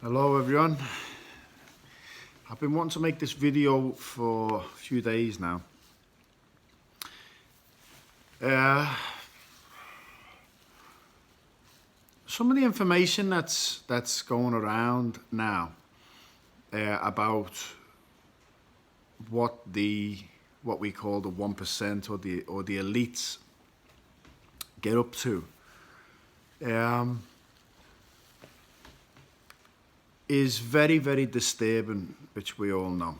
Hello everyone. I've been wanting to make this video for a few days now. Some of the information that's going around now about what we call the 1% or the elites get up to is very, very disturbing, which we all know.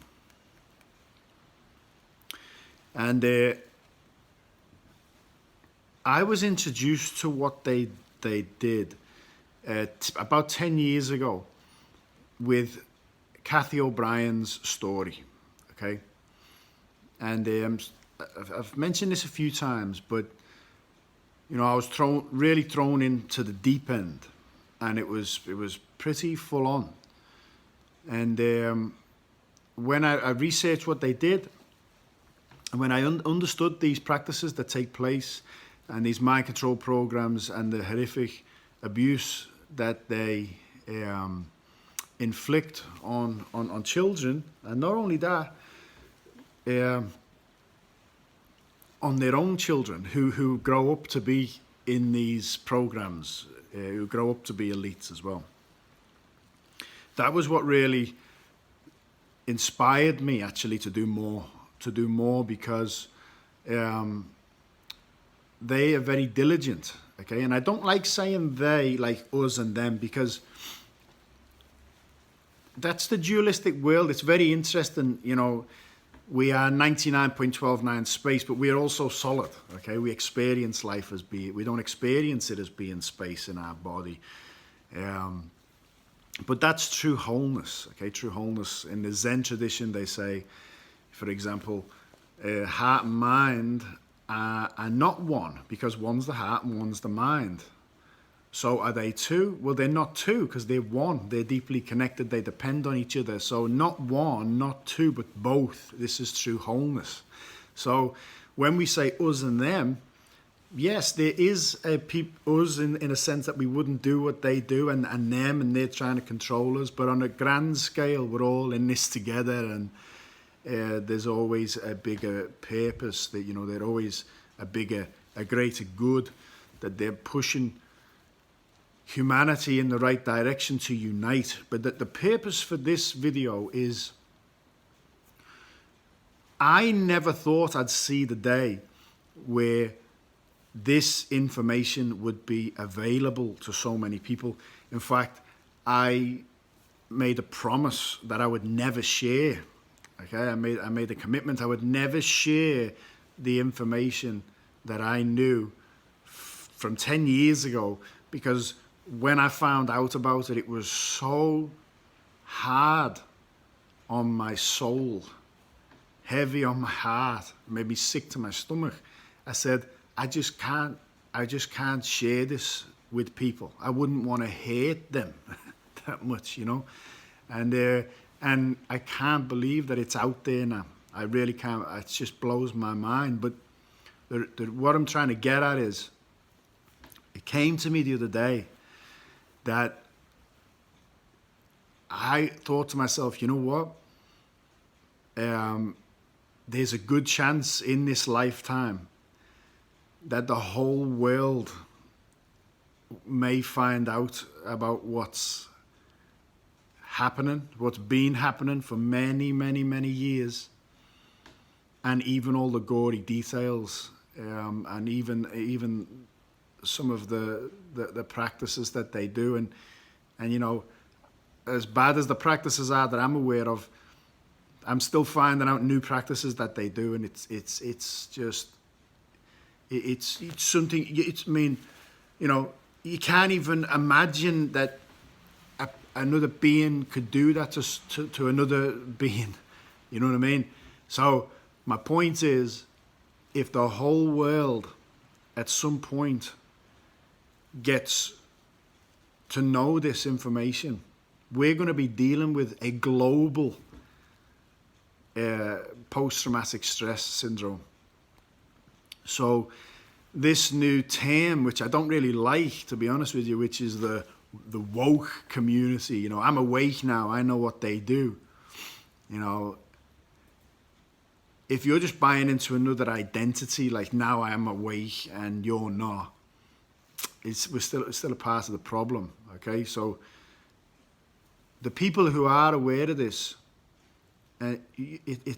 And I was introduced to what they did about 10 years ago with Cathy O'Brien's story, okay? And I've mentioned this a few times, but you know, I was really thrown into the deep end, and it was pretty full on. And when I researched what they did, and when I understood these practices that take place, and these mind control programs, and the horrific abuse that they inflict on children, and not only that, on their own children who grow up to be in these programs, who grow up to be elites as well. That was what really inspired me actually to do more, because they are very diligent, okay? And I don't like saying they, like us and them, because that's the dualistic world. It's very interesting, you know. We are 99.129 space, but we are also solid, okay? We experience life as being, we don't experience it as being space in our body. But that's true wholeness, okay? True wholeness. In the Zen tradition, they say, for example, heart and mind are not one, because one's the heart and one's the mind. So are they two? Well, they're not two, because they're one. They're deeply connected. They depend on each other. So not one, not two, but both. This is true wholeness. So when we say us and them, yes, there is us in a sense that we wouldn't do what they do, and them, and they're trying to control us. But on a grand scale, we're all in this together, and there's always a bigger purpose. That, you know, there's always a greater good, that they're pushing humanity in the right direction to unite. But the purpose for this video is, I never thought I'd see the day where this information would be available to so many people. In fact, I made a promise that I would never share. Okay, I made a commitment. I would never share the information that I knew from 10 years ago, because when I found out about it, it was so hard on my soul, heavy on my heart, made me sick to my stomach. I said, I just can't share this with people. I wouldn't want to hate them that much, you know. And I can't believe that it's out there now. I really can't. It just blows my mind. But what I'm trying to get at is, it came to me the other day that I thought to myself, you know what? There's a good chance in this lifetime that the whole world may find out about what's happening, what's been happening for many, many, many years, and even all the gory details, and even some of the practices that they do, and you know, as bad as the practices are that I'm aware of, I'm still finding out new practices that they do, and it's just something. I mean, you know, you can't even imagine that another being could do that to another being. You know what I mean? So my point is, if the whole world at some point gets to know this information, we're going to be dealing with a global post-traumatic stress syndrome. So this new term, which I don't really like, to be honest with you, which is the woke community. You know, I'm awake now. I know what they do. You know, if you're just buying into another identity, like now I am awake and you're not, it's still a part of the problem. Okay, so the people who are aware of this,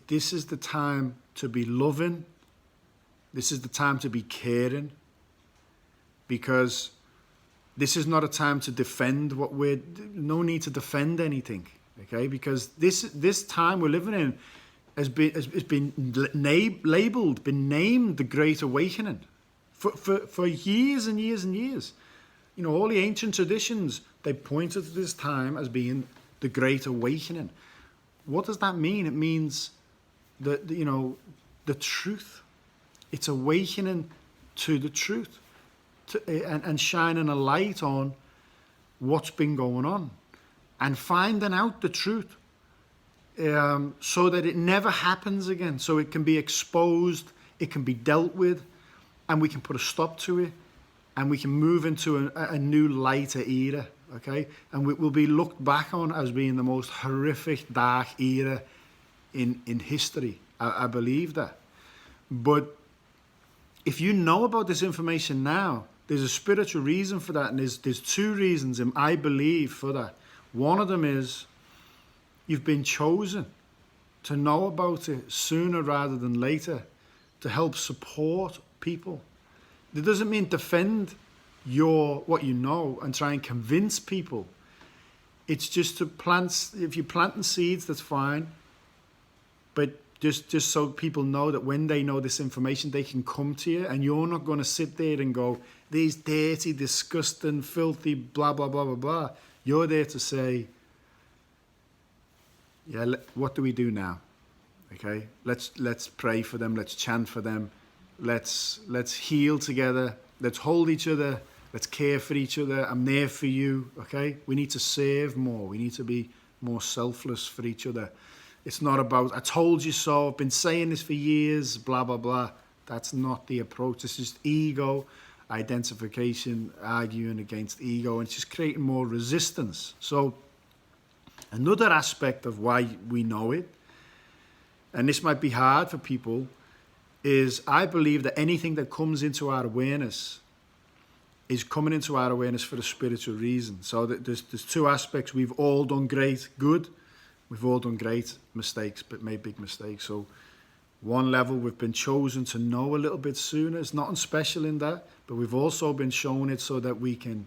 this is the time to be loving. This is the time to be caring, because this is not a time to defend no need to defend anything, okay? Because this time we're living in has been labeled, been named the Great Awakening for years and years and years. You know, all the ancient traditions, they pointed to this time as being the Great Awakening. What does that mean? It means that, you know, the truth. It's awakening to the truth, and shining a light on what's been going on, and finding out the truth, so that it never happens again, so it can be exposed, it can be dealt with, and we can put a stop to it, and we can move into a new lighter era, okay? And we will be looked back on as being the most horrific, dark era in history. I believe that. But if you know about this information now, there's a spiritual reason for that, and there's two reasons, I believe, for that. One of them is you've been chosen to know about it sooner rather than later, to help support people. That doesn't mean defend what you know and try and convince people. It's just to plant. If you're planting seeds, that's fine, but just so people know that when they know this information, they can come to you, and you're not going to sit there and go, these dirty, disgusting, filthy, blah, blah, blah, blah, blah. You're there to say, yeah, what do we do now? Okay, let's pray for them. Let's chant for them. Let's heal together. Let's hold each other. Let's care for each other. I'm there for you. Okay, we need to serve more. We need to be more selfless for each other. It's not about, I told you so, I've been saying this for years, blah, blah, blah. That's not the approach. It's just ego, identification, arguing against ego, and it's just creating more resistance. So another aspect of why we know it, and this might be hard for people, is I believe that anything that comes into our awareness is coming into our awareness for a spiritual reason. So there's two aspects. We've all done great good. We've all done great mistakes, but made big mistakes. So one level, we've been chosen to know a little bit sooner. It's nothing special in that, but we've also been shown it so that we can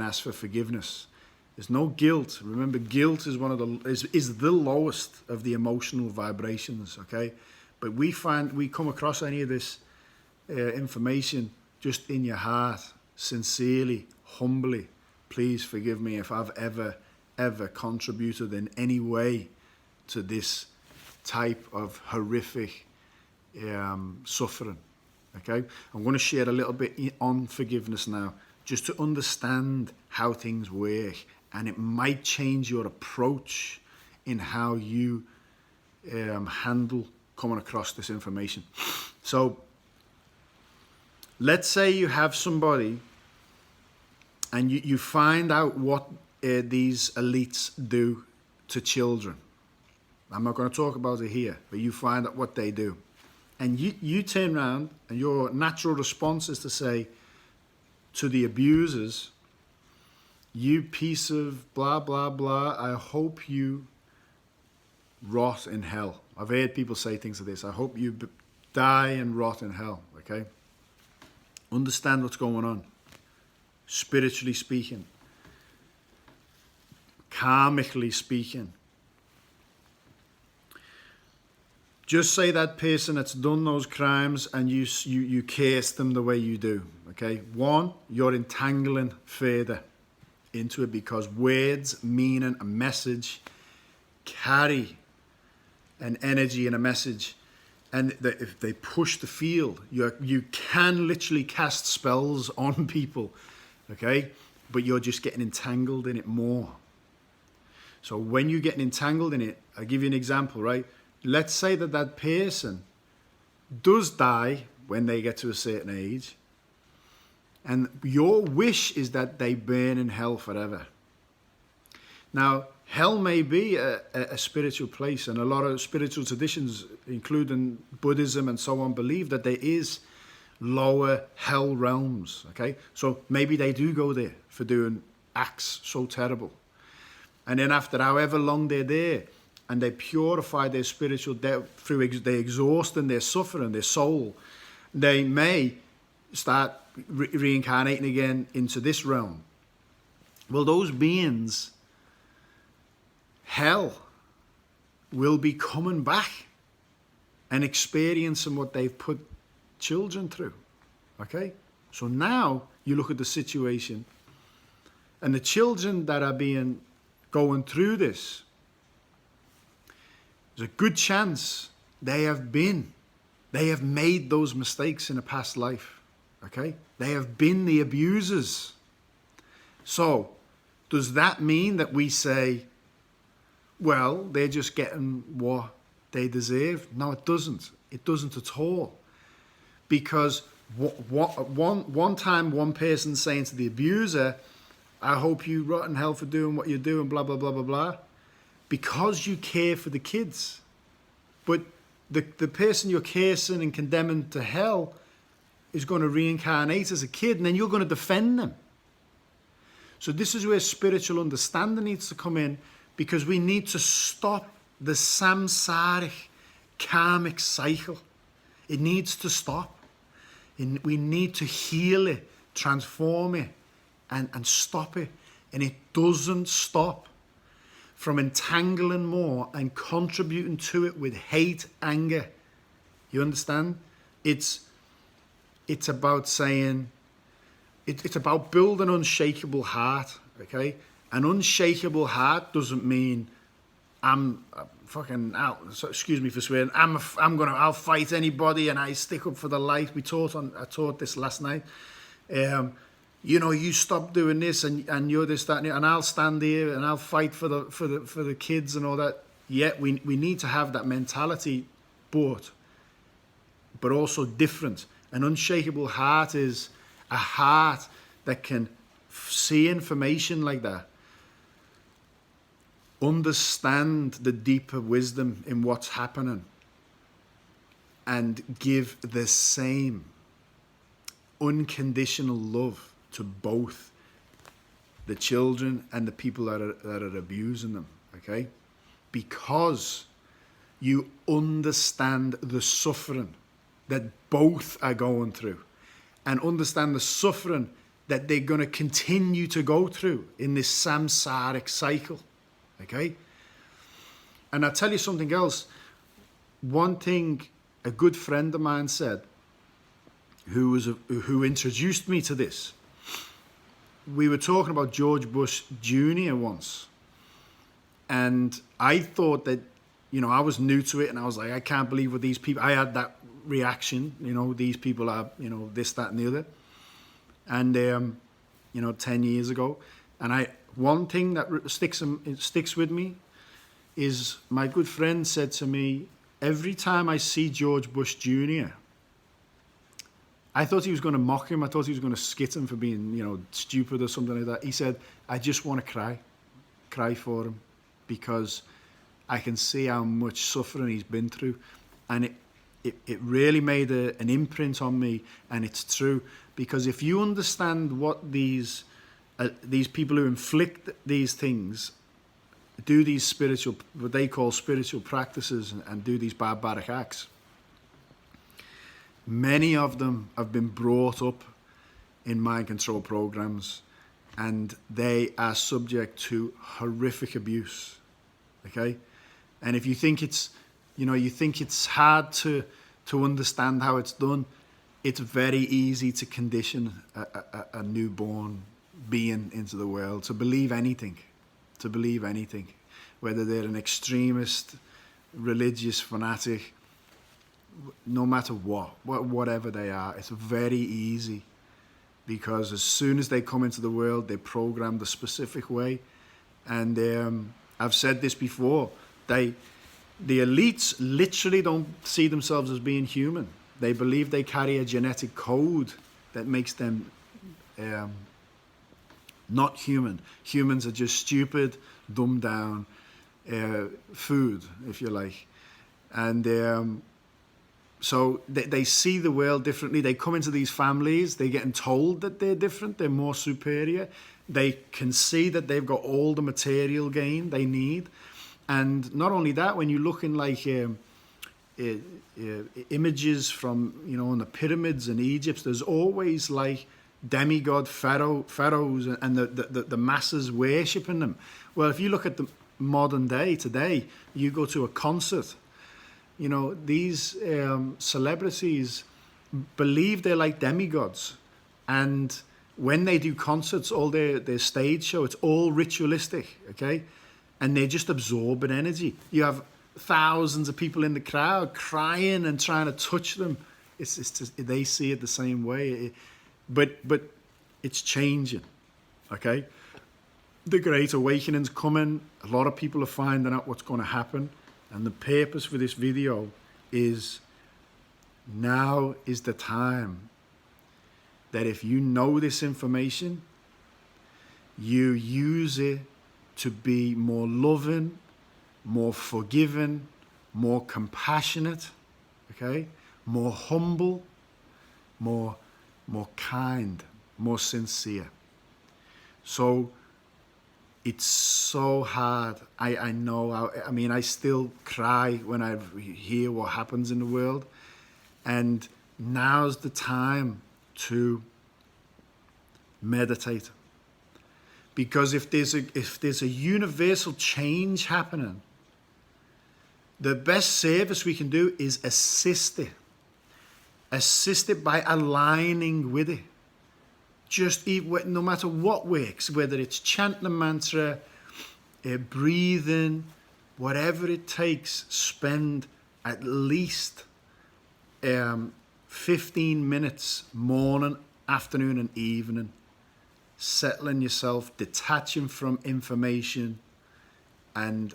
ask for forgiveness. There's no guilt. Remember, guilt is is the lowest of the emotional vibrations, okay? But we come across any of this information just in your heart, sincerely, humbly. Please forgive me if I've ever contributed in any way to this type of horrific suffering. Okay, I'm going to share a little bit on forgiveness now, just to understand how things work, and it might change your approach in how you handle coming across this information. So let's say you have somebody and you find out what these elites do to children. I'm not going to talk about it here, but you find out what they do. And you turn around, and your natural response is to say to the abusers, you piece of blah, blah, blah, I hope you rot in hell. I've heard people say things like this. I hope you die and rot in hell, okay? Understand what's going on, spiritually speaking, karmically speaking. Just say that person that's done those crimes and you curse them the way you do, okay? One, you're entangling further into it, because words, meaning, a message carry an energy and a message, and if they push the field, you can literally cast spells on people, okay? But you're just getting entangled in it more. So when you're getting entangled in it, I'll give you an example, right? Let's say that person does die when they get to a certain age. And your wish is that they burn in hell forever. Now, hell may be a spiritual place, and a lot of spiritual traditions, including Buddhism and so on, believe that there is lower hell realms, okay? So maybe they do go there for doing acts so terrible. And then after however long they're there, and they purify their spiritual death through their exhausting, their suffering, their soul, they may start reincarnating again into this realm. Well, those beings, hell, will be coming back and experiencing what they've put children through. Okay? So now you look at the situation, and the children that are going through this, there's a good chance they have made those mistakes in a past life. Okay? They have been the abusers. So, does that mean that we say, well, they're just getting what they deserve? No, it doesn't. It doesn't at all. Because one time one person saying to the abuser, I hope you rot in hell for doing what you're doing, blah, blah, blah, blah, blah. Because you care for the kids. But the person you're cursing and condemning to hell is going to reincarnate as a kid, and then you're going to defend them. So this is where spiritual understanding needs to come in, because we need to stop the samsaric karmic cycle. It needs to stop. We need to heal it, transform it, and stop it. And it doesn't stop from entangling more and contributing to it with hate, anger. You understand? It's about saying, it's about building an unshakable heart, okay? An unshakable heart doesn't mean I'm fucking out. So, excuse me for swearing. I'll fight anybody and I stick up for the light. I taught this last night. You stop doing this and you're this, that, and I'll stand here and I'll fight for the kids and all that. Yeah, we need to have that mentality, but also different. An unshakable heart is a heart that can see information like that, understand the deeper wisdom in what's happening, and give the same unconditional love to both the children and the people that are abusing them, okay? Because you understand the suffering that both are going through, and understand the suffering that they're going to continue to go through in this samsaric cycle, okay? And I'll tell you something else. One thing a good friend of mine said, who introduced me to this, we were talking about George Bush Jr. once, and I thought that, I was new to it, and I was like, I can't believe what these people, I had that reaction, these people are, this, that, and the other. And, 10 years ago. And one thing that sticks with me is my good friend said to me, every time I see George Bush Jr., I thought he was going to mock him. I thought he was going to skit him for being, stupid or something like that. He said, I just want to cry for him, because I can see how much suffering he's been through. And it really made an imprint on me, and it's true, because if you understand what these people who inflict these things do, these spiritual, what they call spiritual practices, and do these barbaric acts, many of them have been brought up in mind control programs, and they are subject to horrific abuse, okay? And if you think it's hard to understand how it's done, it's very easy to condition a newborn being into the world to believe anything, whether they're an extremist, religious fanatic, no matter whatever they are. It's very easy, because as soon as they come into the world, they're programmed a specific way. And I've said this before, the elites literally don't see themselves as being human. They believe they carry a genetic code that makes them not human. Humans are just stupid, dumbed down food, if you like. And so they see the world differently. They come into these families, they're getting told that they're different, they're more superior. They can see that they've got all the material gain they need. And not only that, when you look in like images from, in the pyramids in Egypt, there's always like demigod pharaohs and the masses worshipping them. Well, if you look at the modern day today, you go to a concert, these celebrities believe they're like demigods, and when they do concerts, all their stage show, it's all ritualistic, okay? And they're just absorbing energy. You have thousands of people in the crowd crying and trying to touch them. It's just, they see it the same way. But it's changing, okay? The Great Awakening's coming. A lot of people are finding out what's going to happen. And the purpose for this video is, now is the time that if you know this information, you use it to be more loving, more forgiving, more compassionate, okay? More humble, more kind, more sincere. So it's so hard. I know. I mean, I still cry when I hear what happens in the world. And now's the time to meditate. Because if there's a universal change happening, the best service we can do is assist it. Assist it by aligning with it. Just no matter what works, whether it's chanting a mantra, breathing, whatever it takes, spend at least 15 minutes morning, afternoon and evening, settling yourself, detaching from information, and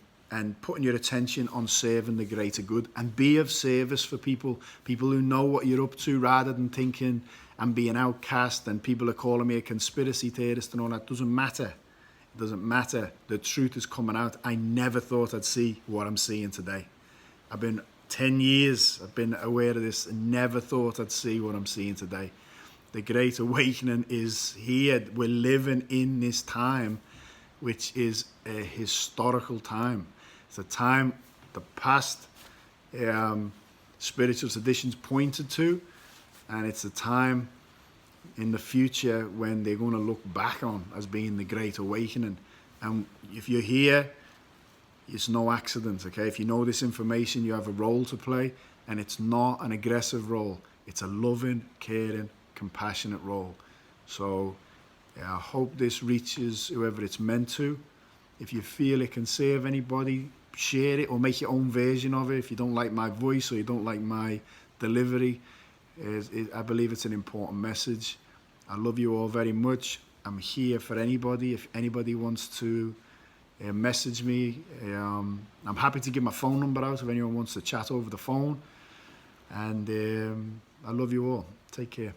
putting your attention on serving the greater good, and be of service for people who know what you're up to, rather than thinking I'm being outcast and people are calling me a conspiracy theorist and all that. Doesn't matter. It doesn't matter. The truth is coming out. I never thought I'd see what I'm seeing today. I've been 10 years, I've been aware of this, and never thought I'd see what I'm seeing today. The Great Awakening is here. We're living in this time, which is a historical time. It's a time the past spiritual traditions pointed to, and it's a time in the future when they're going to look back on as being the Great Awakening. And if you're here, it's no accident, okay? If you know this information, you have a role to play, and it's not an aggressive role. It's a loving, caring, compassionate role. So I hope this reaches whoever it's meant to. If you feel it can serve anybody, share it or make your own version of it. If you don't like my voice or you don't like my delivery, I believe it's an important message. I love you all very much. I'm here for anybody. If anybody wants to message me, I'm happy to give my phone number out if anyone wants to chat over the phone. And I love you all. Take care.